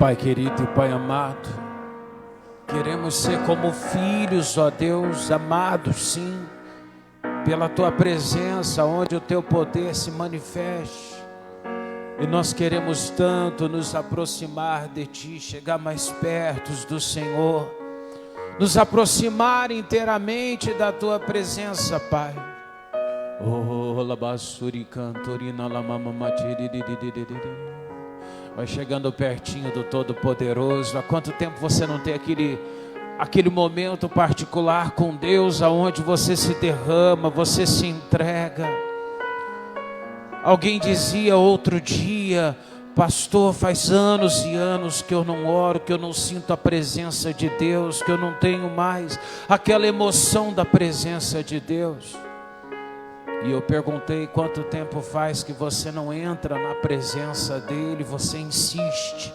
Pai querido e Pai amado, queremos ser como filhos, ó Deus, amados sim, pela Tua presença, onde o Teu poder se manifeste. E nós queremos tanto nos aproximar de Ti, chegar mais perto do Senhor, nos aproximar inteiramente da Tua presença, Pai. Oh, labassuri cantorina lamamamatiri. Vai chegando pertinho do Todo-Poderoso. Há quanto tempo você não tem aquele momento particular com Deus, aonde você se derrama, você se entrega? Alguém dizia outro dia: pastor, faz anos e anos que eu não oro, que eu não sinto a presença de Deus, que eu não tenho mais aquela emoção da presença de Deus. E eu perguntei: quanto tempo faz que você não entra na presença dele? Você insiste.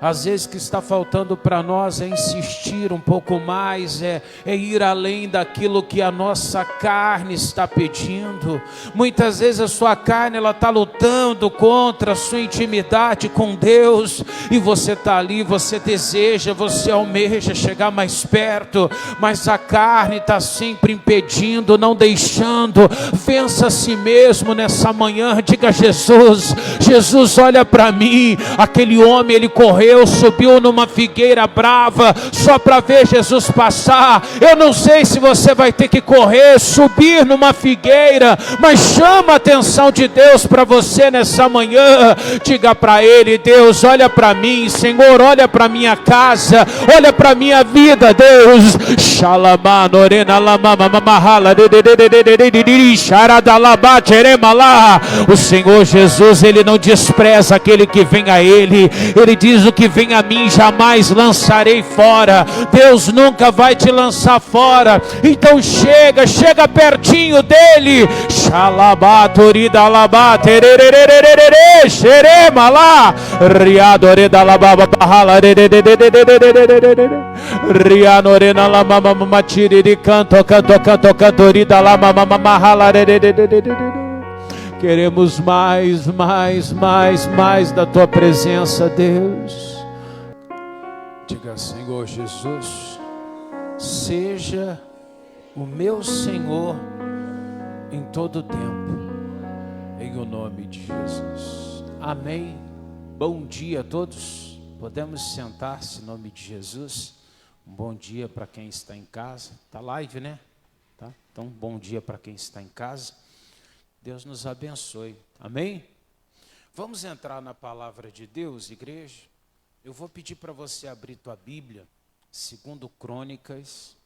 Às vezes o que está faltando para nós é insistir um pouco mais, é ir além daquilo que a nossa carne está pedindo. Muitas vezes a sua carne está lutando contra a sua intimidade com Deus, e você está ali, você deseja, você almeja chegar mais perto, mas a carne está sempre impedindo, não deixando. Vença a si mesmo nessa manhã, diga: Jesus, olha para mim. Aquele homem, ele correu, subiu numa figueira brava só para ver Jesus passar. Eu não sei se você vai ter que correr, subir numa figueira, mas chama a atenção de Deus para você nessa manhã. Diga para Ele: Deus, olha para mim. Senhor, olha para minha casa, olha para minha vida, Deus. O Senhor Jesus, Ele não despreza aquele que vem a Ele. Ele diz: o que vem a mim jamais lançarei fora. Deus nunca vai te lançar fora. Então chega pertinho dele. Xalabatorida labá terererererere xerema lá riadoreda lababa bahala rianorena lamamamatiri canto cantorida lamamamahala. Queremos mais da Tua presença, Deus. Diga: Senhor Jesus, seja o meu Senhor em todo tempo, em o nome de Jesus. Amém. Bom dia a todos. Podemos sentar-se em nome de Jesus. Um bom dia para quem está em casa. Está live, né? Tá? Então, bom dia para quem está em casa. Deus nos abençoe. Amém? Vamos entrar na palavra de Deus, igreja. Eu vou pedir para você abrir tua Bíblia, 2 Crônicas,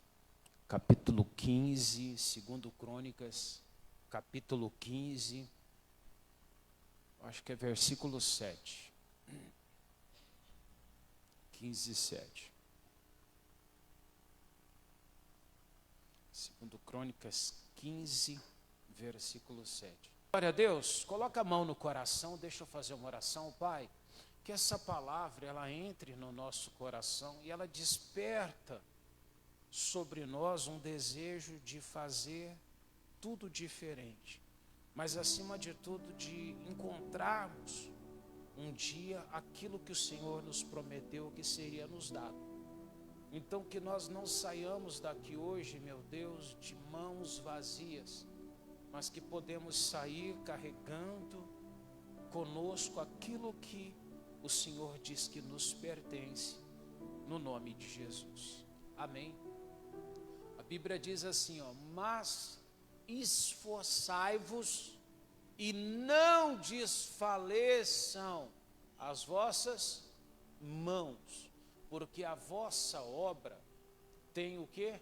capítulo 15, 2 Crônicas, capítulo 15, acho que é versículo 7. 15, 7. 2 Crônicas 15, versículo 7. Glória a Deus. Coloca a mão no coração, deixa eu fazer uma oração. Pai, que essa palavra ela entre no nosso coração e ela desperta sobre nós um desejo de fazer tudo diferente, mas acima de tudo de encontrarmos um dia aquilo que o Senhor nos prometeu que seria nos dado. Então que nós não saiamos daqui hoje, meu Deus, de mãos vazias, mas que podemos sair carregando conosco aquilo que o Senhor diz que nos pertence, no nome de Jesus. Amém. A Bíblia diz assim, mas esforçai-vos e não desfaleçam as vossas mãos, porque a vossa obra tem o quê?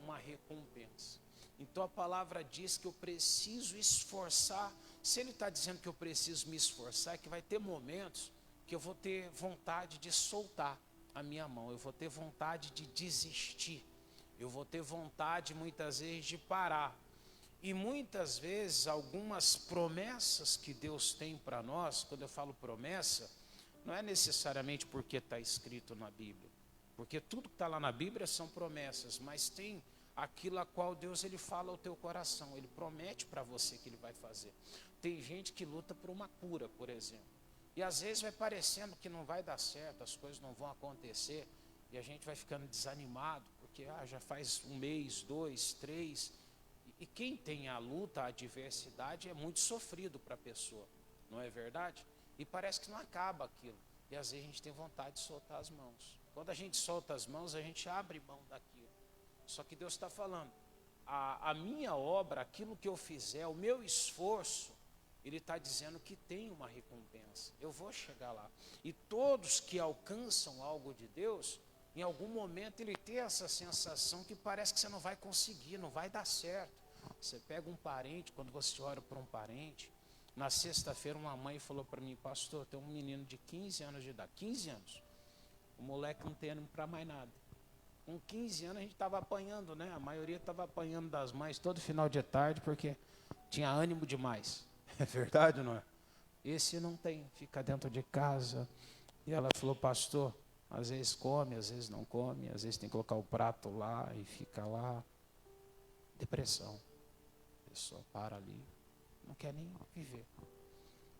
Uma recompensa. Então a palavra diz que eu preciso esforçar. Se ele está dizendo que eu preciso me esforçar, é que vai ter momentos que eu vou ter vontade de soltar a minha mão, eu vou ter vontade de desistir, eu vou ter vontade muitas vezes de parar. E muitas vezes algumas promessas que Deus tem para nós, quando eu falo promessa, não é necessariamente porque está escrito na Bíblia, porque tudo que está lá na Bíblia são promessas, mas tem aquilo a qual Deus ele fala ao teu coração, ele promete para você que ele vai fazer. Tem gente que luta por uma cura, por exemplo. E às vezes vai parecendo que não vai dar certo, as coisas não vão acontecer, e a gente vai ficando desanimado, porque já faz 1 mês, 2, 3, e quem tem a luta, a adversidade, é muito sofrido para a pessoa, não é verdade? E parece que não acaba aquilo, e às vezes a gente tem vontade de soltar as mãos. Quando a gente solta as mãos, a gente abre mão daquilo. Só que Deus está falando, a minha obra, aquilo que eu fizer, o meu esforço, Ele está dizendo que tem uma recompensa. Eu vou chegar lá. E todos que alcançam algo de Deus, em algum momento ele tem essa sensação que parece que você não vai conseguir, não vai dar certo. Você pega um parente, quando você ora por um parente, na sexta-feira uma mãe falou para mim, pastor, tem um menino de 15 anos de idade, 15 anos, o moleque não tem ânimo para mais nada. Com 15 anos a gente estava apanhando, né? A maioria estava apanhando das mães todo final de tarde, porque tinha ânimo demais. É verdade ou não é? Esse não tem, fica dentro de casa. E ela falou, pastor, às vezes come, às vezes não come, às vezes tem que colocar o prato lá e fica lá. Depressão. A pessoa para ali, não quer nem viver.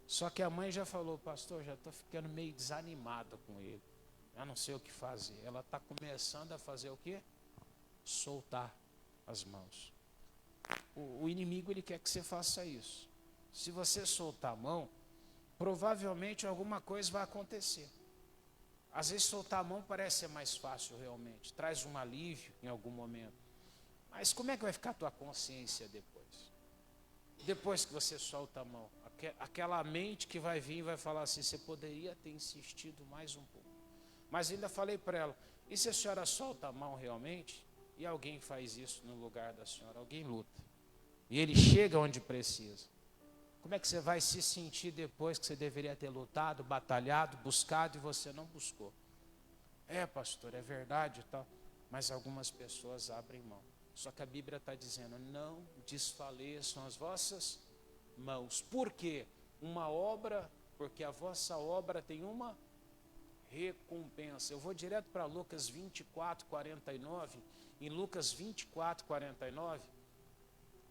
Só que a mãe já falou, pastor, já estou ficando meio desanimada com ele. Eu não sei o que fazer. Ela está começando a fazer o quê? Soltar as mãos. O inimigo, ele quer que você faça isso. Se você soltar a mão, provavelmente alguma coisa vai acontecer. Às vezes soltar a mão parece ser mais fácil realmente, traz um alívio em algum momento. Mas como é que vai ficar a tua consciência depois? Depois que você solta a mão, aquela mente que vai vir e vai falar assim, você poderia ter insistido mais um pouco. Mas ainda falei para ela, e se a senhora solta a mão realmente, e alguém faz isso no lugar da senhora, alguém luta, e ele chega onde precisa. Como é que você vai se sentir depois que você deveria ter lutado, batalhado, buscado e você não buscou? É, pastor, é verdade e tal. Mas algumas pessoas abrem mão. Só que a Bíblia está dizendo, não desfaleçam as vossas mãos. Por quê? Porque a vossa obra tem uma recompensa. Eu vou direto para Lucas 24, 49. Em Lucas 24, 49,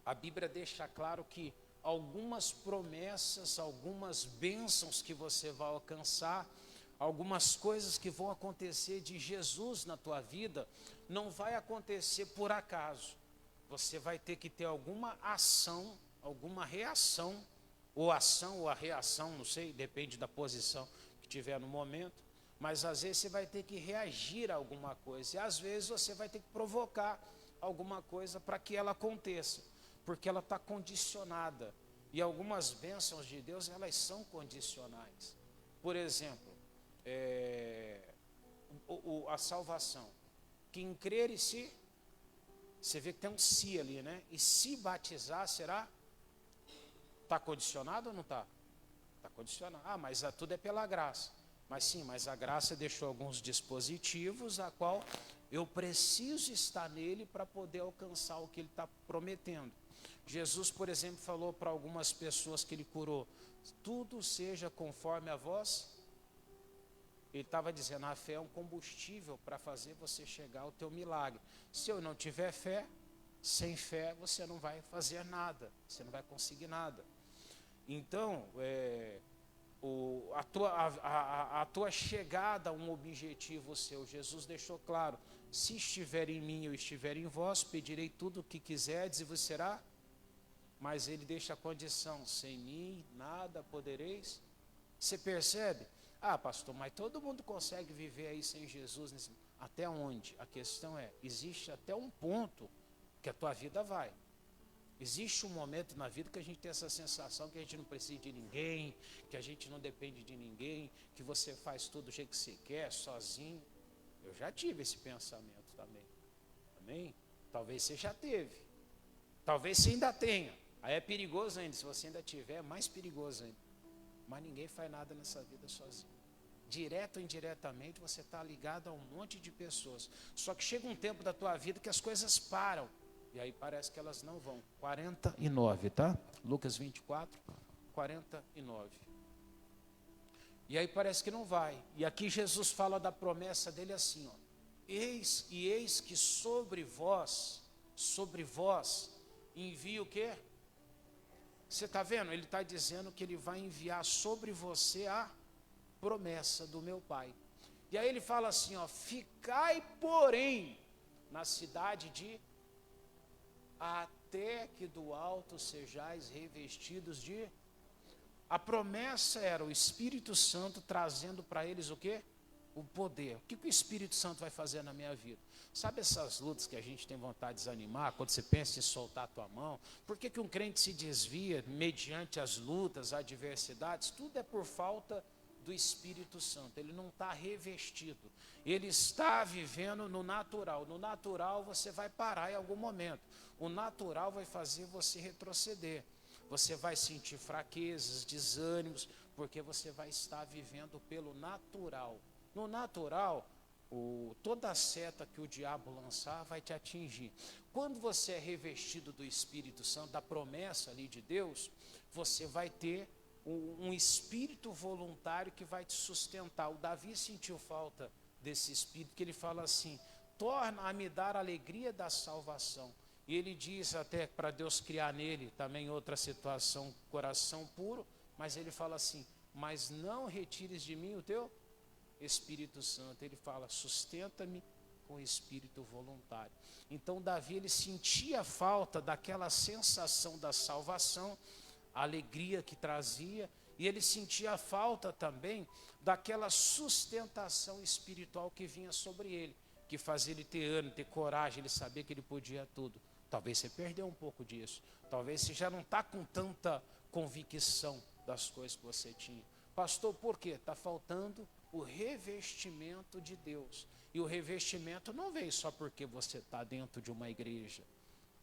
a Bíblia deixa claro que algumas promessas, algumas bênçãos que você vai alcançar, algumas coisas que vão acontecer de Jesus na tua vida, não vai acontecer por acaso. Você vai ter que ter alguma ação, alguma reação, ou ação ou a reação, não sei, depende da posição que tiver no momento, mas às vezes você vai ter que reagir a alguma coisa, e às vezes você vai ter que provocar alguma coisa para que ela aconteça, porque ela está condicionada. E algumas bênçãos de Deus, elas são condicionais. Por exemplo, a salvação. Quem crer e se... Você vê que tem um se ali, né? E se batizar, será? Está condicionado ou não está? Está condicionado. Ah, mas tudo é pela graça. Mas sim, mas a graça deixou alguns dispositivos a qual eu preciso estar nele para poder alcançar o que ele está prometendo. Jesus, por exemplo, falou para algumas pessoas que ele curou, tudo seja conforme a vós. Ele estava dizendo, a fé é um combustível para fazer você chegar ao teu milagre. Se eu não tiver fé, sem fé você não vai fazer nada, você não vai conseguir nada. Então, a tua chegada a um objetivo seu, Jesus deixou claro, se estiver em mim, eu estiver em vós, pedirei tudo o que quiserdes e vos será. Mas ele deixa a condição, sem mim nada podereis. Você percebe? Ah, pastor, mas todo mundo consegue viver aí sem Jesus. Até onde? A questão é, existe até um ponto que a tua vida vai. Existe um momento na vida que a gente tem essa sensação que a gente não precisa de ninguém, que a gente não depende de ninguém, que você faz tudo do jeito que você quer, sozinho. Eu já tive esse pensamento também. Amém? Talvez você já teve. Talvez você ainda tenha. Aí é perigoso ainda, se você ainda tiver, é mais perigoso ainda. Mas ninguém faz nada nessa vida sozinho. Direto ou indiretamente, você está ligado a um monte de pessoas. Só que chega um tempo da tua vida que as coisas param. E aí parece que elas não vão. 49, tá? Lucas 24, 49. E aí parece que não vai. E aqui Jesus fala da promessa dele assim, ó. Eis que sobre vós, envia o quê? Você está vendo? Ele está dizendo que ele vai enviar sobre você a promessa do meu Pai. E aí ele fala assim, ó, ficai, porém, na cidade de até que do alto sejais revestidos de... A promessa era o Espírito Santo trazendo para eles o quê? O poder. O que o Espírito Santo vai fazer na minha vida? Sabe essas lutas que a gente tem vontade de desanimar, quando você pensa em soltar a tua mão? Por que um crente se desvia mediante as lutas, adversidades? Tudo é por falta do Espírito Santo. Ele não está revestido. Ele está vivendo no natural. No natural você vai parar em algum momento. O natural vai fazer você retroceder. Você vai sentir fraquezas, desânimos, porque você vai estar vivendo pelo natural. No natural, toda a seta que o diabo lançar vai te atingir. Quando você é revestido do Espírito Santo, da promessa ali de Deus, você vai ter um espírito voluntário que vai te sustentar. O Davi sentiu falta desse espírito, que ele fala assim, torna a me dar a alegria da salvação. E ele diz até para Deus criar nele também outra situação, coração puro, mas ele fala assim, mas não retires de mim o teu Espírito Santo. Ele fala, sustenta-me com o espírito voluntário. Então Davi, ele sentia falta daquela sensação da salvação, a alegria que trazia, e ele sentia falta também daquela sustentação espiritual que vinha sobre ele, que fazia ele ter ânimo, ter coragem, ele sabia que ele podia tudo. Talvez você perdeu um pouco disso. Talvez você já não está com tanta convicção das coisas que você tinha. Pastor, por quê? Está faltando o revestimento de Deus. E o revestimento não vem só porque você está dentro de uma igreja.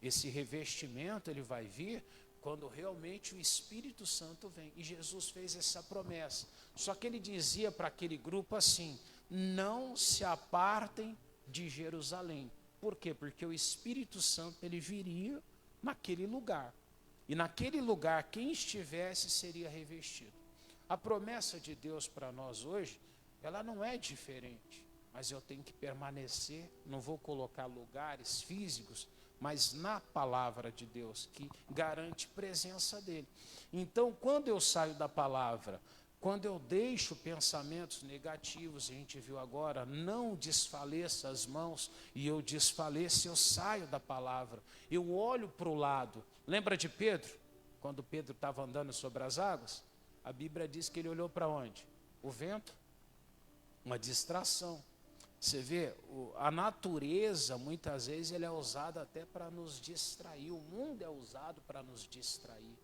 Esse revestimento ele vai vir quando realmente o Espírito Santo vem. E Jesus fez essa promessa. Só que ele dizia para aquele grupo assim, não se apartem de Jerusalém. Por quê? Porque o Espírito Santo ele viria naquele lugar. E naquele lugar, quem estivesse seria revestido. A promessa de Deus para nós hoje, ela não é diferente. Mas eu tenho que permanecer, não vou colocar lugares físicos, mas na palavra de Deus, que garante presença dele. Então, quando eu saio da palavra, quando eu deixo pensamentos negativos, a gente viu agora, não desfaleça as mãos, e eu desfaleço, eu saio da palavra, eu olho para o lado. Lembra de Pedro? Quando Pedro estava andando sobre as águas, a Bíblia diz que ele olhou para onde? O vento, uma distração. Você vê, a natureza, muitas vezes, ele é usada até para nos distrair, o mundo é usado para nos distrair.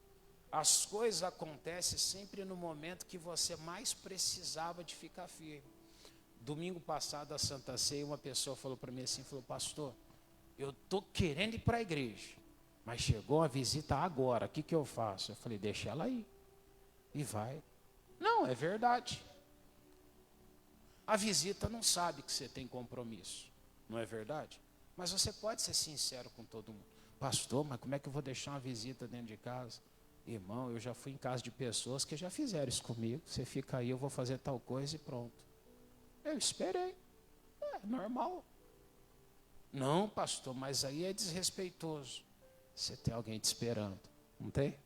As coisas acontecem sempre no momento que você mais precisava de ficar firme. Domingo passado, a Santa Ceia, uma pessoa falou para mim assim, falou, pastor, eu estou querendo ir para a igreja, mas chegou a visita agora, o que eu faço? Eu falei, deixa ela ir, e vai. Não, é verdade. A visita não sabe que você tem compromisso, não é verdade? Mas você pode ser sincero com todo mundo. Pastor, mas como é que eu vou deixar uma visita dentro de casa? Irmão, eu já fui em casa de pessoas que já fizeram isso comigo. Você fica aí, eu vou fazer tal coisa e pronto. Eu esperei. É normal. Não, pastor, mas aí é desrespeitoso. Você tem alguém te esperando, não tem?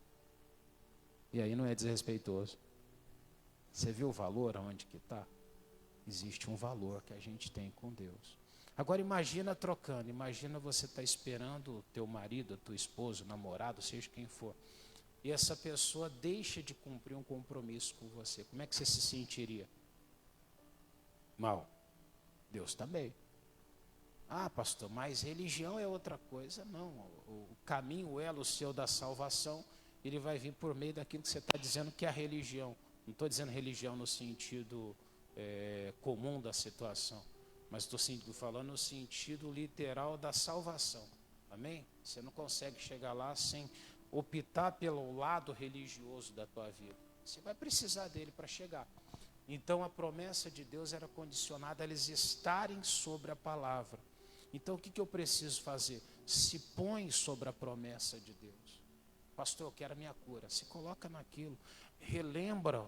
E aí não é desrespeitoso. Você viu o valor aonde que está? Existe um valor que a gente tem com Deus. Agora imagina trocando, imagina você estar esperando o teu marido, a tua esposa, o namorado, seja quem for. E essa pessoa deixa de cumprir um compromisso com você. Como é que você se sentiria? Mal. Deus também. Ah, pastor, mas religião é outra coisa. Não, o caminho, o elo seu da salvação, ele vai vir por meio daquilo que você está dizendo que é a religião. Não estou dizendo religião no sentido comum da situação, mas estou falando no sentido literal da salvação. Amém? Você não consegue chegar lá sem optar pelo lado religioso da tua vida. Você vai precisar dele para chegar. Então a promessa de Deus era condicionada a eles estarem sobre a palavra. Então o que eu preciso fazer? Se põe sobre a promessa de Deus. Pastor, eu quero a minha cura. Se coloca naquilo. Relembra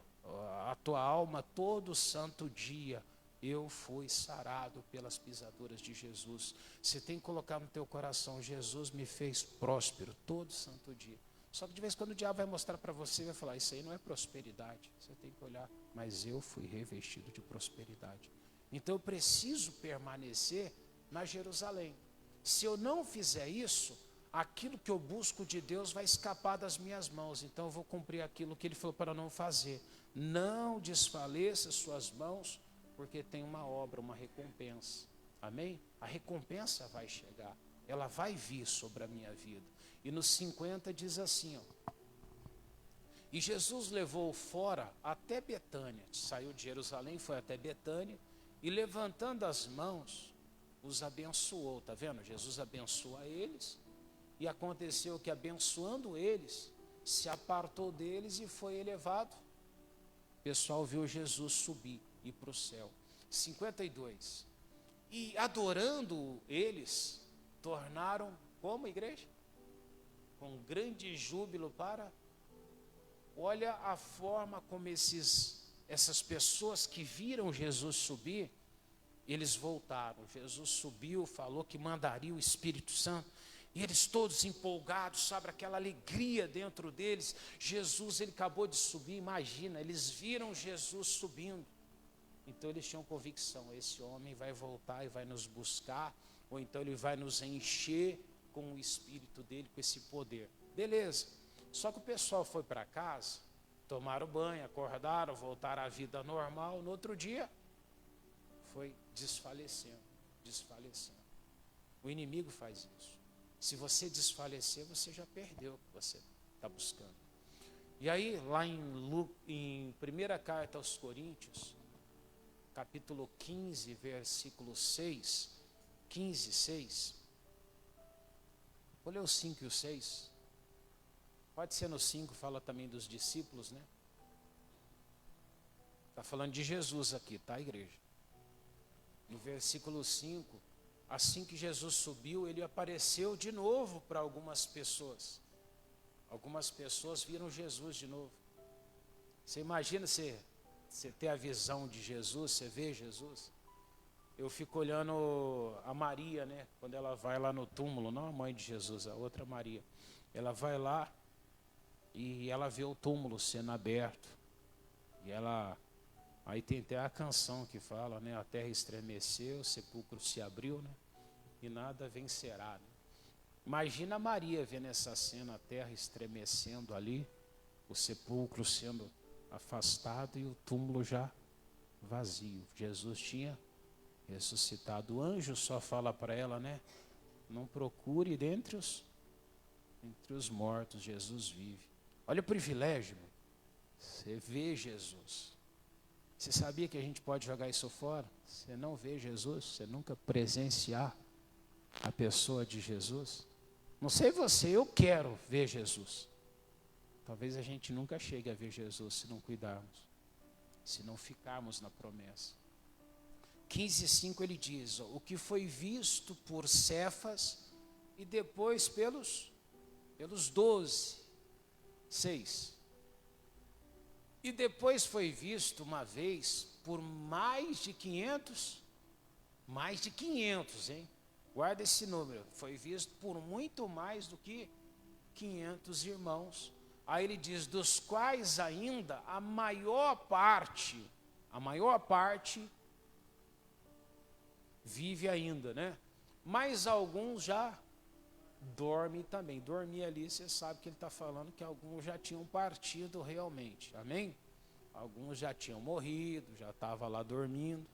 a tua alma todo santo dia. Eu fui sarado pelas pisaduras de Jesus. Você tem que colocar no teu coração, Jesus me fez próspero todo santo dia. Só que de vez em quando o diabo vai mostrar para você e vai falar, isso aí não é prosperidade. Você tem que olhar, mas eu fui revestido de prosperidade. Então eu preciso permanecer na Jerusalém. Se eu não fizer isso, aquilo que eu busco de Deus vai escapar das minhas mãos. Então eu vou cumprir aquilo que Ele falou para não fazer. Não desfaleça suas mãos, porque tem uma obra, uma recompensa. Amém? A recompensa vai chegar. Ela vai vir sobre a minha vida. E nos 50 diz assim, ó. E Jesus levou-o fora até Betânia. Saiu de Jerusalém, foi até Betânia. E levantando as mãos, os abençoou. Está vendo? Jesus abençoa eles. E aconteceu que abençoando eles, se apartou deles e foi elevado. O pessoal viu Jesus subir e ir para o céu. 52. E adorando eles, tornaram como, igreja? Com grande júbilo para... Olha a forma como essas pessoas que viram Jesus subir, eles voltaram. Jesus subiu, falou que mandaria o Espírito Santo. E eles todos empolgados, sabe, aquela alegria dentro deles. Jesus, ele acabou de subir, imagina, eles viram Jesus subindo. Então eles tinham convicção, esse homem vai voltar e vai nos buscar, ou então ele vai nos encher com o Espírito dele, com esse poder. Beleza, só que o pessoal foi para casa, tomaram banho, acordaram, voltaram à vida normal. No outro dia, foi desfalecendo. O inimigo faz isso. Se você desfalecer, você já perdeu o que você está buscando. E aí, lá em primeira carta aos Coríntios, capítulo 15, versículo 6, 15, 6. Vou ler o 5 e o 6. Pode ser no 5, fala também dos discípulos, né? Está falando de Jesus aqui, tá, igreja? No versículo 5, assim que Jesus subiu, ele apareceu de novo para algumas pessoas. Algumas pessoas viram Jesus de novo. Você imagina você ter a visão de Jesus, você vê Jesus? Eu fico olhando a Maria, né? Quando ela vai lá no túmulo, não a mãe de Jesus, a outra Maria. Ela vai lá e ela vê o túmulo sendo aberto. E ela... Aí tem até a canção que fala, né? A terra estremeceu, o sepulcro se abriu, né? E nada vencerá, né? Imagina a Maria vendo essa cena, a terra estremecendo ali, o sepulcro sendo afastado e o túmulo já vazio. Jesus tinha ressuscitado. O anjo só fala para ela, né? Não procure dentre os mortos, Jesus vive. Olha o privilégio, você vê Jesus. Você sabia que a gente pode jogar isso fora? Você não vê Jesus, você nunca presenciar a pessoa de Jesus. Não sei você, eu quero ver Jesus. Talvez a gente nunca chegue a ver Jesus se não cuidarmos, se não ficarmos na promessa. 15:5 ele diz, ó, o que foi visto por Cefas e depois pelos 12. 6. E depois foi visto uma vez por mais de 500, hein? Guarda esse número, foi visto por muito mais do que 500 irmãos. Aí ele diz, dos quais ainda a maior parte vive ainda, né? Mas alguns já dormem também. Dormir ali, você sabe que ele está falando que alguns já tinham partido realmente, amém? Alguns já tinham morrido, já estavam lá dormindo,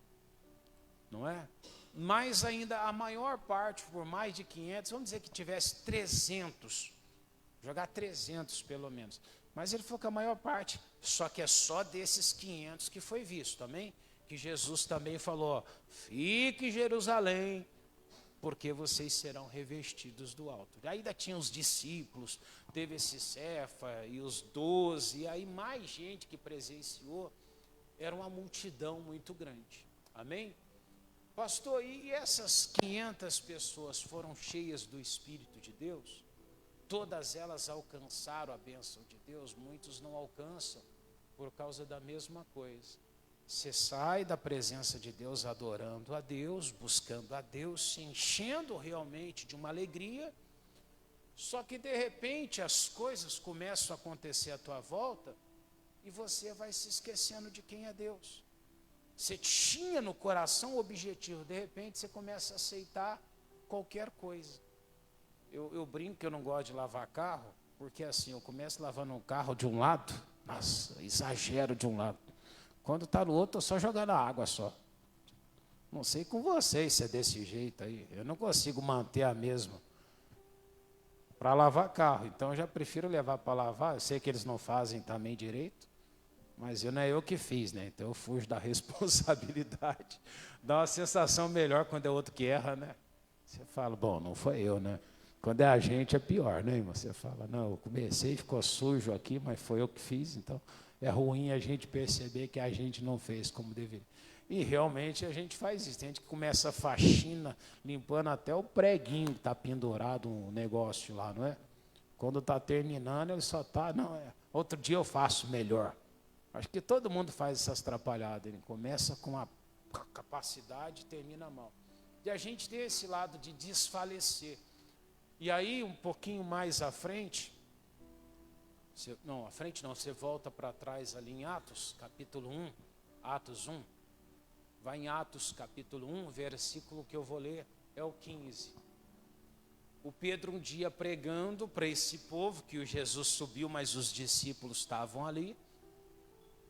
não é? Mas ainda a maior parte, por mais de 500, vamos dizer que tivesse 300, jogar 300 pelo menos. Mas ele falou que a maior parte, só que é só desses 500 que foi visto, amém? Que Jesus também falou, ó, fique em Jerusalém, porque vocês serão revestidos do alto. E ainda tinha os discípulos, teve esse Cefa e os 12, e aí mais gente que presenciou, era uma multidão muito grande, amém? Pastor, e essas 500 pessoas foram cheias do Espírito de Deus? Todas elas alcançaram a bênção de Deus? Muitos não alcançam por causa da mesma coisa. Você sai da presença de Deus adorando a Deus, buscando a Deus, se enchendo realmente de uma alegria, Só que de repente as coisas começam a acontecer à tua volta e você vai se esquecendo de quem é Deus. Você tinha no coração o objetivo, de repente você começa a aceitar qualquer coisa. Eu brinco que eu não gosto de lavar carro, porque assim, eu começo lavando um carro de um lado, nossa, exagero de um lado. Quando está no outro, eu só jogando a água só. Não sei com vocês se é desse jeito aí. Eu não consigo manter a mesma para lavar carro. Então eu já prefiro levar para lavar. Eu sei que eles não fazem também direito, mas não é eu que fiz, né? Então eu fujo da responsabilidade. Dá uma sensação melhor quando é outro que erra, né? Você fala, bom, não foi eu, né? Quando é a gente é pior, né, irmão? Você fala, não, eu comecei, ficou sujo aqui, mas foi eu que fiz, então é ruim a gente perceber que a gente não fez como deveria. E realmente a gente faz isso, tem gente que começa a faxina, limpando até o preguinho que está pendurado um negócio lá, não é? Quando está terminando, ele só está, não, outro dia eu faço melhor. Acho que todo mundo faz essas atrapalhadas, ele começa com a capacidade e termina mal. E a gente tem esse lado de desfalecer. E aí, um pouquinho mais à frente, você volta para trás ali em Atos, capítulo 1, Atos 1, vai em Atos, capítulo 1, versículo que eu vou ler, é o 15. O Pedro um dia pregando para esse povo, que o Jesus subiu, mas os discípulos estavam ali.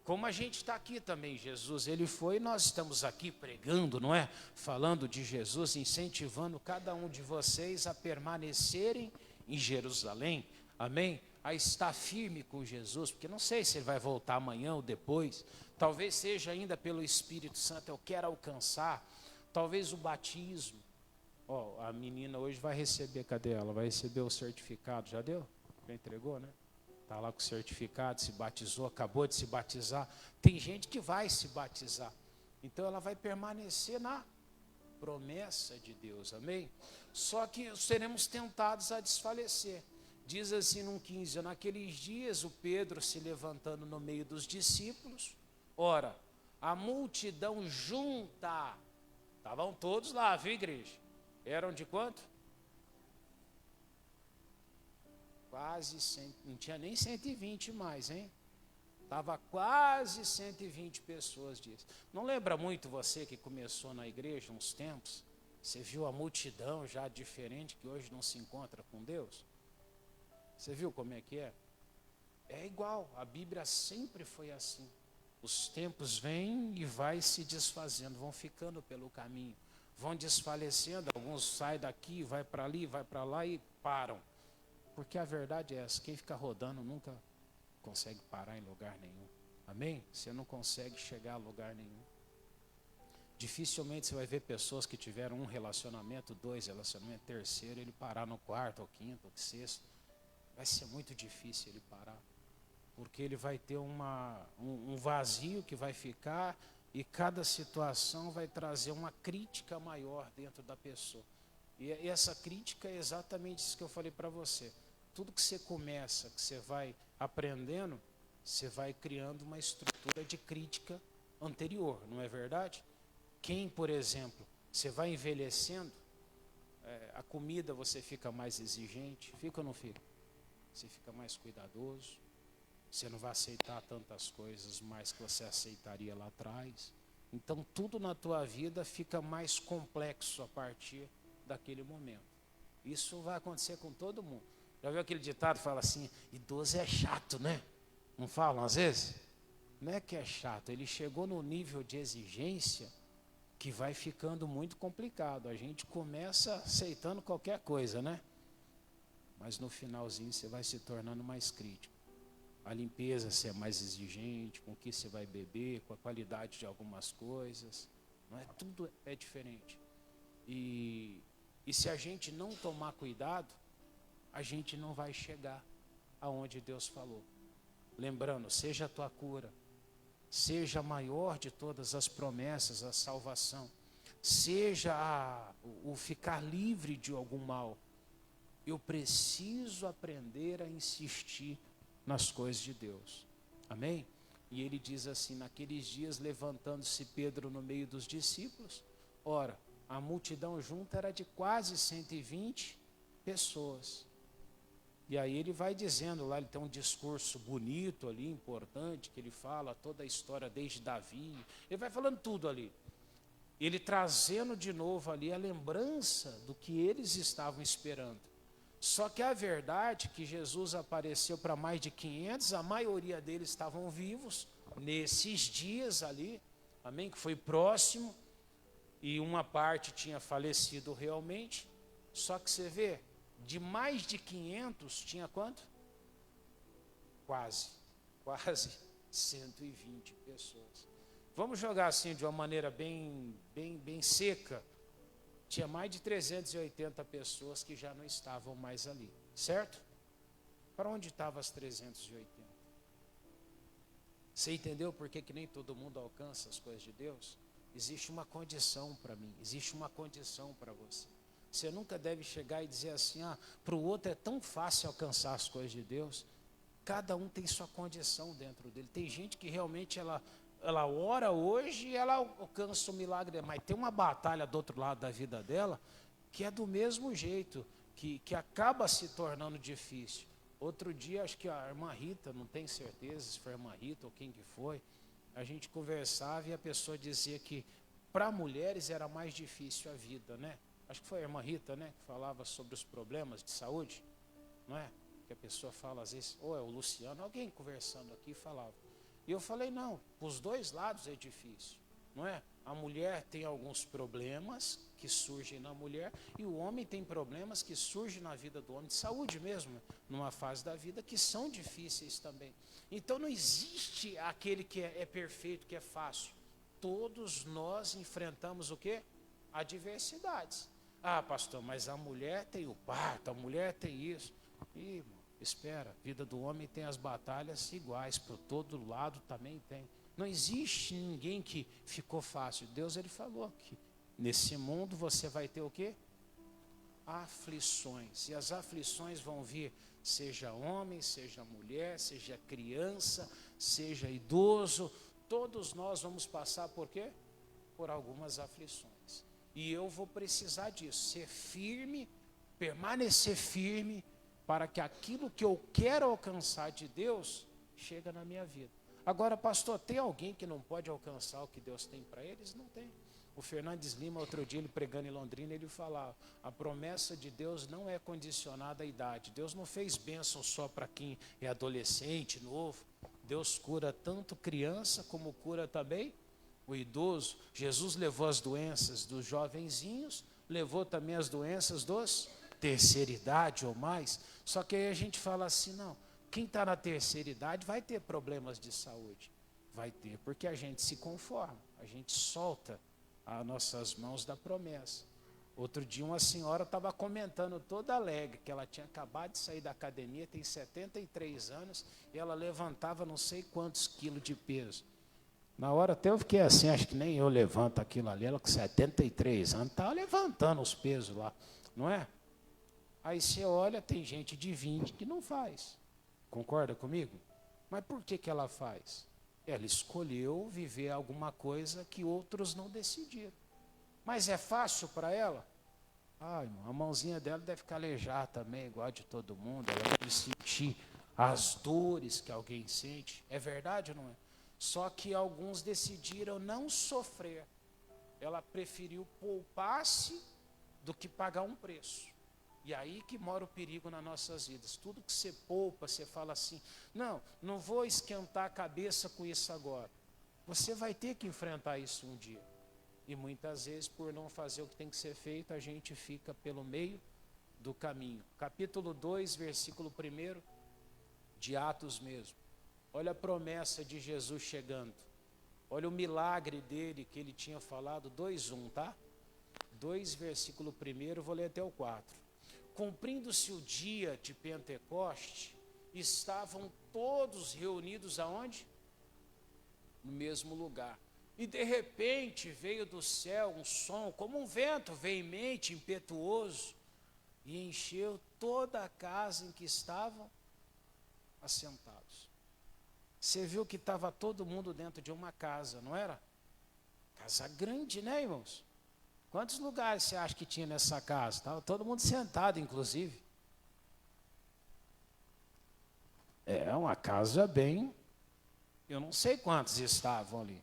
Como a gente está aqui também, Jesus, ele foi, nós estamos aqui pregando, não é? Falando de Jesus, incentivando cada um de vocês a permanecerem em Jerusalém, amém? A estar firme com Jesus, porque não sei se ele vai voltar amanhã ou depois, talvez seja ainda pelo Espírito Santo, eu quero alcançar, talvez o batismo. Ó, a menina hoje vai receber, cadê ela? Vai receber o certificado, já deu? Já entregou, né? Está lá com o certificado, se batizou, acabou de se batizar. Tem gente que vai se batizar. Então ela vai permanecer na promessa de Deus, amém? Só que seremos tentados a desfalecer. Diz assim no 15, naqueles dias o Pedro se levantando no meio dos discípulos, ora, a multidão junta, estavam todos lá, viu, igreja? Eram de quanto? Quase 100, não tinha nem 120 mais, hein? Estava quase 120 pessoas disso. Não lembra muito você que começou na igreja uns tempos? Você viu a multidão já diferente que hoje não se encontra com Deus? Você viu como é que é? É igual, a Bíblia sempre foi assim. Os tempos vêm e vai se desfazendo, vão ficando pelo caminho, vão desfalecendo, alguns saem daqui, vai para ali, vai para lá e param. Porque a verdade é essa, quem fica rodando nunca consegue parar em lugar nenhum. Amém? Você não consegue chegar a lugar nenhum. Dificilmente você vai ver pessoas que tiveram um relacionamento, dois relacionamentos, terceiro, ele parar no quarto, ou quinto, ou sexto. Vai ser muito difícil ele parar. Porque ele vai ter um vazio que vai ficar e cada situação vai trazer uma crítica maior dentro da pessoa. E essa crítica é exatamente isso que eu falei para você. Tudo que você começa, que você vai aprendendo, você vai criando uma estrutura de crítica anterior, não é verdade? Quem, por exemplo, você vai envelhecendo, a comida você fica mais exigente, fica ou não fica? Você fica mais cuidadoso, você não vai aceitar tantas coisas mais que você aceitaria lá atrás. Então tudo na tua vida fica mais complexo a partir daquele momento. Isso vai acontecer com todo mundo. Já viu aquele ditado que fala assim, idoso é chato, né? Não falam às vezes? Não é que é chato, ele chegou no nível de exigência que vai ficando muito complicado. A gente começa aceitando qualquer coisa, né? Mas no finalzinho você vai se tornando mais crítico. A limpeza você é mais exigente, com o que você vai beber, com a qualidade de algumas coisas. Não é? Tudo é diferente. E se a gente não tomar cuidado, a gente não vai chegar aonde Deus falou. Lembrando, seja a tua cura, seja a maior de todas as promessas, a salvação, seja o ficar livre de algum mal. Eu preciso aprender a insistir nas coisas de Deus. Amém? E ele diz assim, naqueles dias, levantando-se Pedro no meio dos discípulos, ora, a multidão junta era de quase 120 pessoas. E aí ele vai dizendo lá, ele tem um discurso bonito ali, importante, que ele fala toda a história desde Davi. Ele vai falando tudo ali. Ele trazendo de novo ali a lembrança do que eles estavam esperando. Só que a verdade é que Jesus apareceu para mais de 500, a maioria deles estavam vivos nesses dias ali, amém? Que foi próximo, e uma parte tinha falecido realmente. Só que você vê, de mais de 500, tinha quanto? Quase 120 pessoas. Vamos jogar assim de uma maneira bem seca. Tinha mais de 380 pessoas que já não estavam mais ali, certo? Para onde estavam as 380? Você entendeu por que nem todo mundo alcança as coisas de Deus? Existe uma condição para mim, existe uma condição para você. Você nunca deve chegar e dizer assim, para o outro é tão fácil alcançar as coisas de Deus. Cada um tem sua condição dentro dele. Tem gente que realmente ela ora hoje e ela alcança o milagre, mas tem uma batalha do outro lado da vida dela que é do mesmo jeito, que acaba se tornando difícil. Outro dia, acho que a irmã Rita, não tenho certeza se foi a irmã Rita ou quem que foi, a gente conversava e a pessoa dizia que para mulheres era mais difícil a vida, né? Acho que foi a irmã Rita, né, que falava sobre os problemas de saúde, não é? Que a pessoa fala às vezes, ou é o Luciano, alguém conversando aqui falava. E eu falei, não, os dois lados é difícil, não é? A mulher tem alguns problemas que surgem na mulher e o homem tem problemas que surgem na vida do homem, de saúde mesmo, numa fase da vida que são difíceis também. Então não existe aquele que é perfeito, que é fácil. Todos nós enfrentamos o quê? Adversidades. Pastor, mas a mulher tem o parto, a mulher tem isso. Irmão, espera, a vida do homem tem as batalhas iguais, por todo lado também tem. Não existe ninguém que ficou fácil. Deus, ele falou que nesse mundo você vai ter o quê? Aflições. E as aflições vão vir, seja homem, seja mulher, seja criança, seja idoso. Todos nós vamos passar por quê? Por algumas aflições. E eu vou precisar disso, ser firme, permanecer firme, para que aquilo que eu quero alcançar de Deus, chegue na minha vida. Agora, pastor, tem alguém que não pode alcançar o que Deus tem para eles? Não tem. O Fernandes Lima, outro dia, ele pregando em Londrina, ele falava, a promessa de Deus não é condicionada à idade. Deus não fez bênção só para quem é adolescente, novo. Deus cura tanto criança, como cura também o idoso. Jesus levou as doenças dos jovenzinhos, levou também as doenças dos terceira idade ou mais. Só que aí a gente fala assim, não, quem está na terceira idade vai ter problemas de saúde. Vai ter, porque a gente se conforma, a gente solta as nossas mãos da promessa. Outro dia uma senhora estava comentando toda alegre, que ela tinha acabado de sair da academia, tem 73 anos, e ela levantava não sei quantos quilos de peso. Na hora até eu fiquei assim, acho que nem eu levanto aquilo ali, ela com 73 anos, estava levantando os pesos lá, não é? Aí você olha, tem gente de 20 que não faz. Concorda comigo? Mas por que ela faz? Ela escolheu viver alguma coisa que outros não decidiram. Mas é fácil para ela? Irmão, a mãozinha dela deve calejar também, igual a de todo mundo. Ela deve sentir as dores que alguém sente. É verdade ou não é? Só que alguns decidiram não sofrer. Ela preferiu poupar-se do que pagar um preço. E aí que mora o perigo nas nossas vidas. Tudo que você poupa, você fala assim, não vou esquentar a cabeça com isso agora. Você vai ter que enfrentar isso um dia. E muitas vezes, por não fazer o que tem que ser feito, a gente fica pelo meio do caminho. Capítulo 2, versículo 1 de Atos mesmo. Olha a promessa de Jesus chegando. Olha o milagre dele que ele tinha falado, 2:1, tá? 2, versículo 1, vou ler até o 4. Cumprindo-se o dia de Pentecoste, estavam todos reunidos aonde? No mesmo lugar. E de repente veio do céu um som, como um vento veemente, impetuoso, e encheu toda a casa em que estavam assentados. Você viu que estava todo mundo dentro de uma casa, não era? Casa grande, né, irmãos? Quantos lugares você acha que tinha nessa casa? Estava todo mundo sentado, inclusive. É uma casa bem... Eu não sei quantos estavam ali.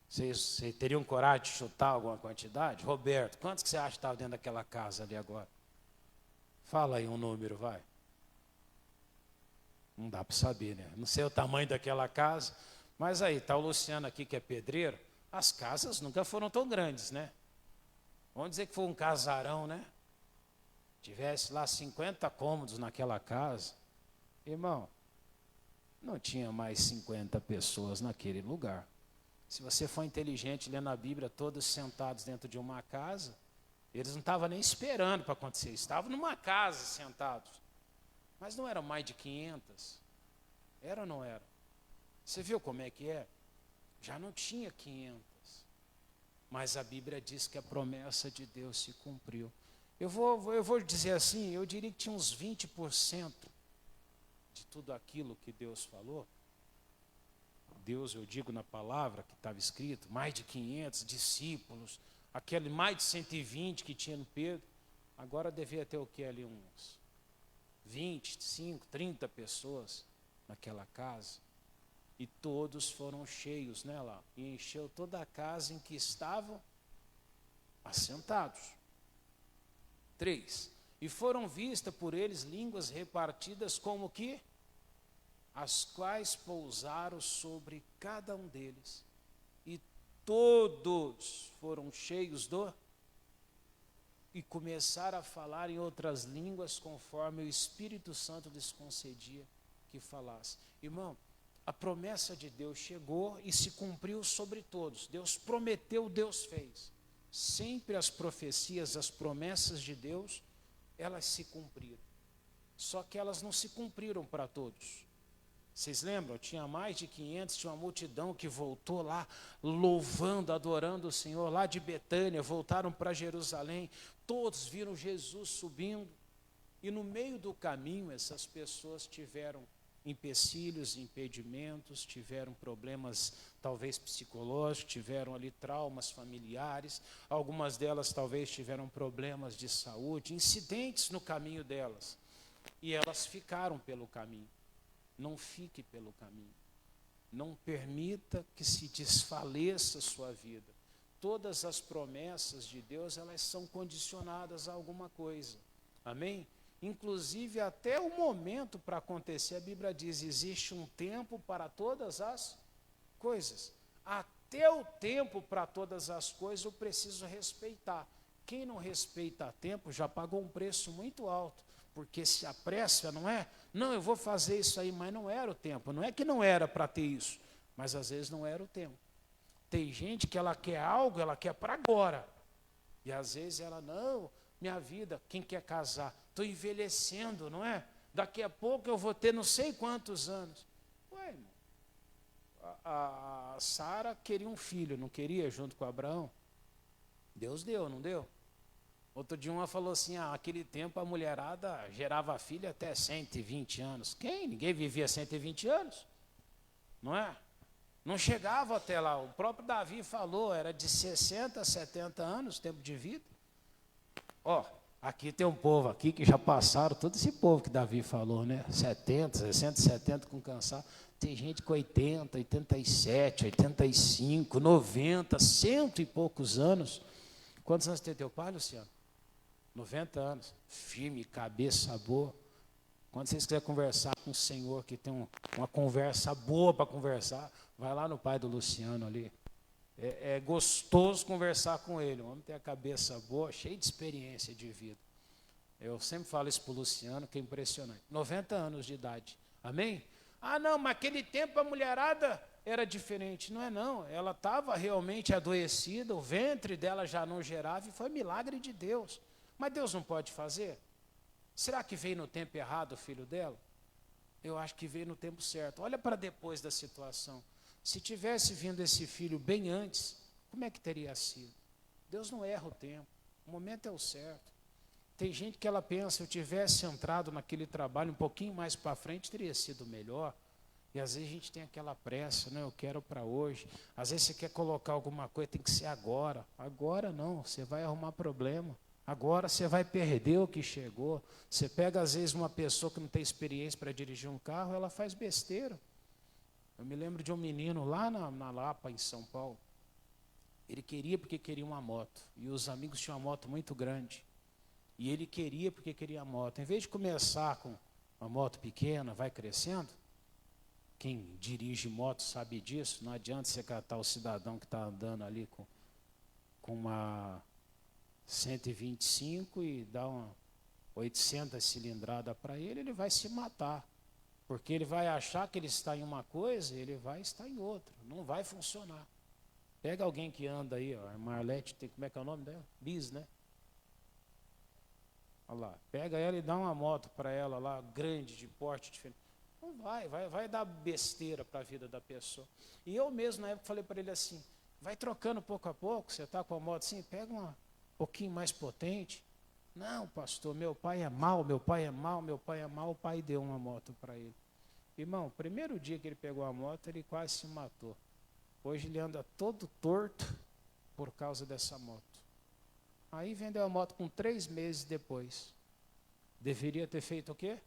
Vocês teriam coragem de chutar alguma quantidade? Roberto, quantos que você acha que estavam dentro daquela casa ali agora? Fala aí um número, vai. Não dá para saber, né? Não sei o tamanho daquela casa. Mas aí, está o Luciano aqui que é pedreiro. As casas nunca foram tão grandes, né? Vamos dizer que foi um casarão, né? Tivesse lá 50 cômodos naquela casa. Irmão, não tinha mais 50 pessoas naquele lugar. Se você for inteligente lendo a Bíblia, todos sentados dentro de uma casa, eles não estavam nem esperando para acontecer. Estavam numa casa sentados. Mas não eram mais de 500. Era ou não era? Você viu como é que é? Já não tinha 500. Mas a Bíblia diz que a promessa de Deus se cumpriu. Eu vou dizer assim, eu diria que tinha uns 20% de tudo aquilo que Deus falou. Deus, eu digo na palavra que estava escrito, mais de 500 discípulos, aquele mais de 120 que tinha no Pedro, agora devia ter o que ali, uns 25, 30 pessoas naquela casa. E todos foram cheios, né, lá, e encheu toda a casa em que estavam assentados. 3. E foram vistas por eles línguas repartidas como que, as quais pousaram sobre cada um deles. E todos foram cheios e começaram a falar em outras línguas, conforme o Espírito Santo lhes concedia que falasse. Irmão, a promessa de Deus chegou e se cumpriu sobre todos. Deus prometeu, Deus fez. Sempre as profecias, as promessas de Deus, elas se cumpriram. Só que elas não se cumpriram para todos. Vocês lembram? Tinha mais de 500, tinha uma multidão que voltou lá, louvando, adorando o Senhor, lá de Betânia, voltaram para Jerusalém, todos viram Jesus subindo, e no meio do caminho essas pessoas tiveram empecilhos, impedimentos, tiveram problemas talvez psicológicos, tiveram ali traumas familiares, algumas delas talvez tiveram problemas de saúde, incidentes no caminho delas, e elas ficaram pelo caminho. Não fique pelo caminho. Não permita que se desfaleça a sua vida. Todas as promessas de Deus, elas são condicionadas a alguma coisa. Amém? Inclusive até o momento para acontecer, a Bíblia diz, existe um tempo para todas as coisas. Até o tempo para todas as coisas eu preciso respeitar. Quem não respeita a tempo já pagou um preço muito alto. Porque se apressa, não é? Não, eu vou fazer isso aí, mas não era o tempo. Não é que não era para ter isso, mas às vezes não era o tempo. Tem gente que ela quer algo, ela quer para agora. E às vezes ela, não, minha vida, quem quer casar? Estou envelhecendo, não é? Daqui a pouco eu vou ter não sei quantos anos. Ué, irmão, a Sara queria um filho, não queria, junto com Abraão? Deus deu, não deu? Outro dia uma falou assim, aquele tempo a mulherada gerava filho até 120 anos. Quem? Ninguém vivia 120 anos, não é? Não chegava até lá. O próprio Davi falou, era de 60 a 70 anos, tempo de vida. Ó, aqui tem um povo aqui que já passaram, todo esse povo que Davi falou, né? 70, 60, 70 com cansaço. Tem gente com 80, 87, 85, 90, cento e poucos anos. Quantos anos tem teu pai, Luciano? 90 anos, firme, cabeça boa. Quando vocês quiserem conversar com o Senhor, que tem uma conversa boa para conversar, vai lá no pai do Luciano ali. É gostoso conversar com ele. O homem tem a cabeça boa, cheio de experiência de vida. Eu sempre falo isso para o Luciano, que é impressionante. 90 anos de idade. Amém? Não, mas aquele tempo a mulherada era diferente. Não é não. Ela estava realmente adoecida, o ventre dela já não gerava, e foi milagre de Deus. Mas Deus não pode fazer? Será que veio no tempo errado o filho dela? Eu acho que veio no tempo certo. Olha para depois da situação. Se tivesse vindo esse filho bem antes, como é que teria sido? Deus não erra o tempo. O momento é o certo. Tem gente que ela pensa, se eu tivesse entrado naquele trabalho um pouquinho mais para frente, teria sido melhor. E às vezes a gente tem aquela pressa, né? Eu quero para hoje. Às vezes você quer colocar alguma coisa, tem que ser agora. Agora não, você vai arrumar problema. Agora você vai perder o que chegou. Você pega, às vezes, uma pessoa que não tem experiência para dirigir um carro, ela faz besteira. Eu me lembro de um menino lá na Lapa, em São Paulo. Ele queria porque queria uma moto. E os amigos tinham uma moto muito grande. E ele queria porque queria a moto. Em vez de começar com uma moto pequena, vai crescendo. Quem dirige moto sabe disso. Não adianta você catar o cidadão que está andando ali com uma 125 e dar uma 800 cilindrada para ele, ele vai se matar. Porque ele vai achar que ele está em uma coisa e ele vai estar em outra. Não vai funcionar. Pega alguém que anda aí, ó, a Marlete, como é que é o nome dela? Bis, né? Olha lá, pega ela e dá uma moto para ela lá, grande, de porte diferente. Não vai dar besteira para a vida da pessoa. E eu mesmo, na época, falei para ele assim, vai trocando pouco a pouco, você está com a moto assim, pega uma um pouquinho mais potente. Não, pastor, meu pai é mau, meu pai é mau, meu pai é mau. O pai deu uma moto para ele. Irmão, primeiro dia que ele pegou a moto, ele quase se matou. Hoje ele anda todo torto por causa dessa moto. Aí vendeu a moto com 3 meses depois. Deveria ter feito o quê?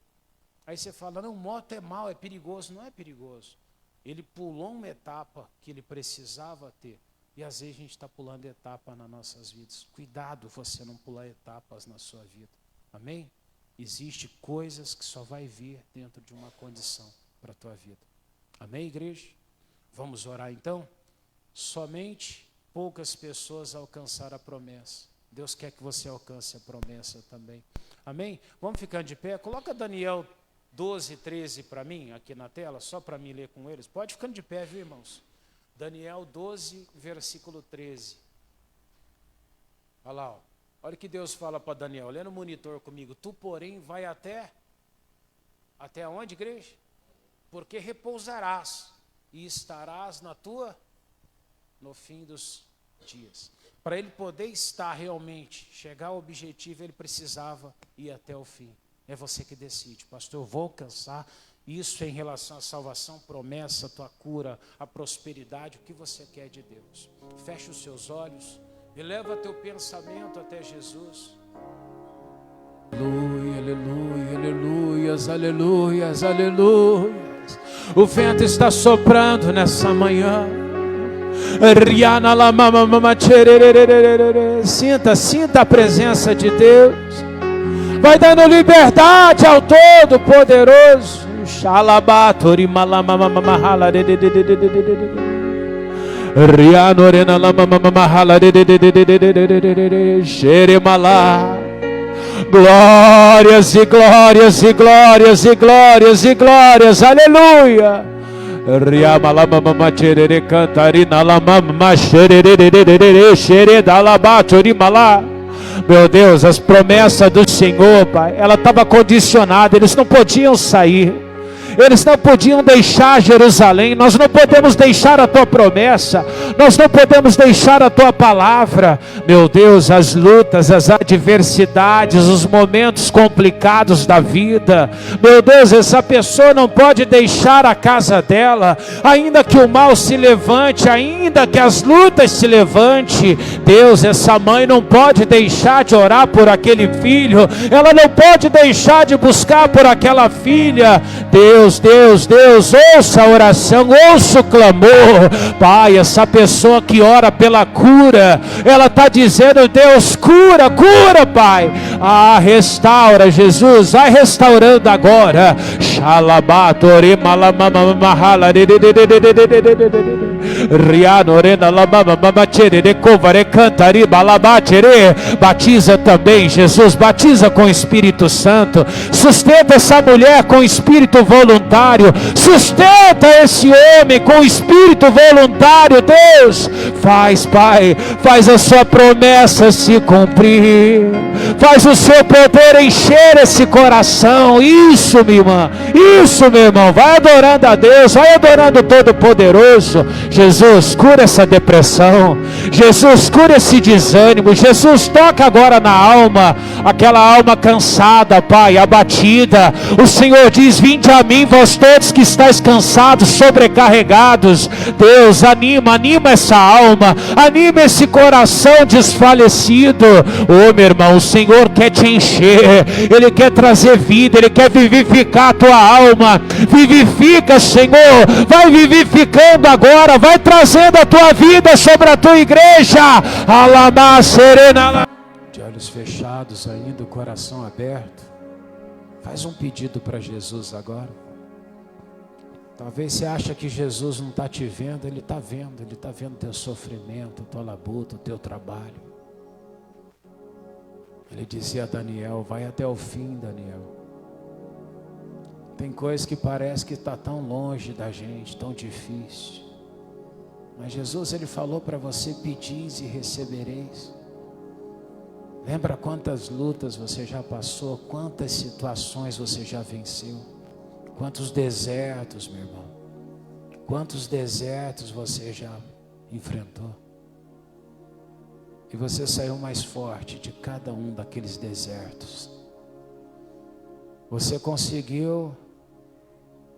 Aí você fala, não, moto é mau, é perigoso. Não é perigoso. Ele pulou uma etapa que ele precisava ter. E às vezes a gente está pulando etapa nas nossas vidas. Cuidado você não pular etapas na sua vida. Amém? Existem coisas que só vai vir dentro de uma condição para a tua vida. Amém, igreja? Vamos orar então? Somente poucas pessoas alcançaram a promessa. Deus quer que você alcance a promessa também. Amém? Vamos ficar de pé. Coloca Daniel 12, 13 para mim, aqui na tela, só para mim ler com eles. Pode ficar de pé, viu, irmãos? Daniel 12, versículo 13. Olha lá, ó. Olha o que Deus fala para Daniel. Olha no monitor comigo. Tu, porém, vai até onde, igreja? Porque repousarás e estarás no fim dos dias. Para ele poder estar realmente, chegar ao objetivo, ele precisava ir até o fim. É você que decide. Pastor, eu vou alcançar isso em relação à salvação, promessa, a tua cura, a prosperidade, o que você quer de Deus. Fecha os seus olhos e leva teu pensamento até Jesus. Aleluia, aleluia, aleluias, aleluias, aleluias. O vento está soprando nessa manhã. Sinta a presença de Deus. Vai dando liberdade ao Todo-Poderoso. Shalabatori malamamahala de Rianorena lamamahala de Xeremala. Glórias e glórias e glórias e glórias e glórias. Aleluia. Riamalama cherere cantarina lamama xerere xeredalabatori malá. Meu Deus, as promessas do Senhor, Pai, ela estava condicionada, eles não podiam sair. Eles não podiam deixar Jerusalém. Nós não podemos deixar a tua promessa. Nós não podemos deixar a tua palavra. Meu Deus, as lutas, as adversidades, os momentos complicados da vida. Meu Deus, essa pessoa não pode deixar a casa dela. Ainda que o mal se levante, ainda que as lutas se levante. Deus, essa mãe não pode deixar de orar por aquele filho. Ela não pode deixar de buscar por aquela filha. Deus, ouça a oração, ouça o clamor. Pai, essa pessoa que ora pela cura, ela está dizendo, Deus, cura, Pai. Restaura, Jesus, vai restaurando agora. Batiza também, Jesus, batiza com o Espírito Santo. Sustenta essa mulher com o Espírito voluntário. Sustenta esse homem com o Espírito voluntário. Deus, faz, Pai, faz a sua promessa se cumprir. Faz o seu poder encher esse coração. Isso, minha irmã, isso, meu irmão. Vai adorando a Deus, vai adorando o Todo-Poderoso. Jesus, cura essa depressão. Jesus, cura esse desânimo. Jesus, toca agora na alma. aquela alma cansada, Pai, abatida. O Senhor diz: vinde a mim, vós todos que estáis cansados, sobrecarregados. Deus, anima essa alma, anima esse coração desfalecido. Oh, meu irmão, o Senhor quer te encher, Ele quer trazer vida, Ele quer vivificar a tua alma. Vivifica, Senhor, vai vivificando agora, vai trazendo a tua vida sobre a tua igreja. Alamá, serena. De olhos fechados ainda, o coração aberto, faz um pedido para Jesus agora. Talvez você acha que Jesus não está te vendo. Ele está vendo teu sofrimento, tua labuta, o teu trabalho. Ele dizia a Daniel: vai até o fim, Daniel. Tem coisas que parece que está tão longe da gente, tão difícil. Mas Jesus, Ele falou para você: pedis e recebereis. Lembra quantas lutas você já passou, quantas situações você já venceu, quantos desertos, meu irmão, quantos desertos você já enfrentou. E você saiu mais forte de cada um daqueles desertos. Você conseguiu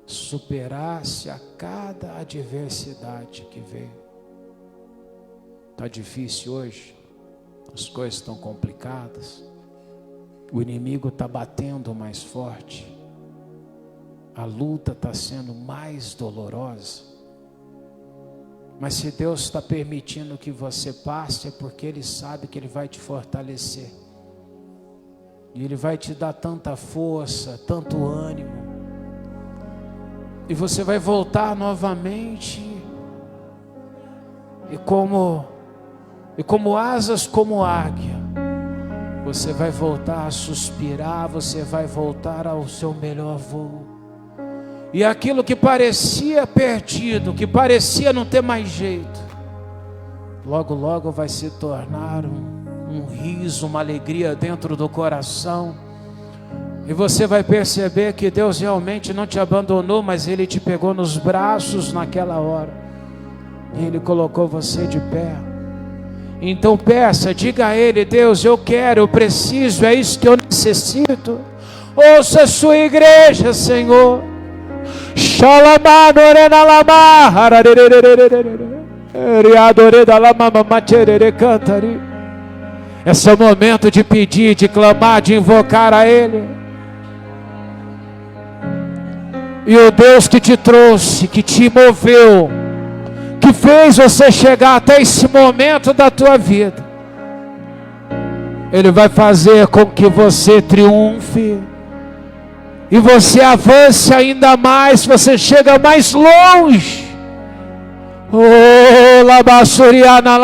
superar-se a cada adversidade que veio. Está difícil hoje, as coisas estão complicadas, o inimigo está batendo mais forte, a luta está sendo mais dolorosa. Mas se Deus está permitindo que você passe, é porque Ele sabe que Ele vai te fortalecer. E Ele vai te dar tanta força, tanto ânimo. E você vai voltar novamente. E como asas como águia, você vai voltar a suspirar, você vai voltar ao seu melhor voo. E aquilo que parecia perdido, que parecia não ter mais jeito, logo logo vai se tornar um riso, uma alegria dentro do coração. E você vai perceber que Deus realmente não te abandonou, mas Ele te pegou nos braços naquela hora, e Ele colocou você de pé. Então peça, diga a Ele: Deus, eu quero, eu preciso, é isso que eu necessito. Ouça a sua igreja, Senhor. Esse é o momento de pedir, de clamar, de invocar a Ele. E o Deus que te trouxe, que te moveu, que fez você chegar até esse momento da tua vida, Ele vai fazer com que você triunfe, e você avance ainda mais, você chega mais longe. Oh, labassuriana,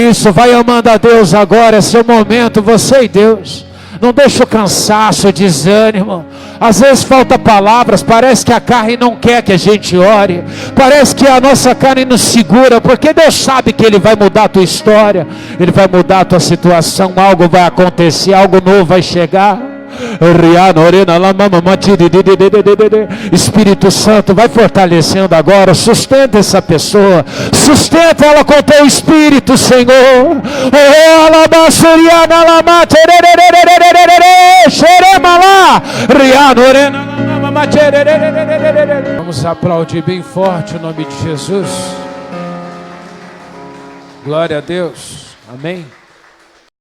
isso, vai amando a Deus agora, é seu momento, você e Deus. Não deixa o cansaço, o desânimo. Às vezes falta palavras, parece que a carne não quer que a gente ore, parece que a nossa carne nos segura, porque Deus sabe que Ele vai mudar a tua história, Ele vai mudar a tua situação, algo vai acontecer, algo novo vai chegar. Espírito Santo, vai fortalecendo agora, sustenta essa pessoa, sustenta ela com teu Espírito, Senhor. Vamos aplaudir bem forte o nome de Jesus. Glória a Deus, amém.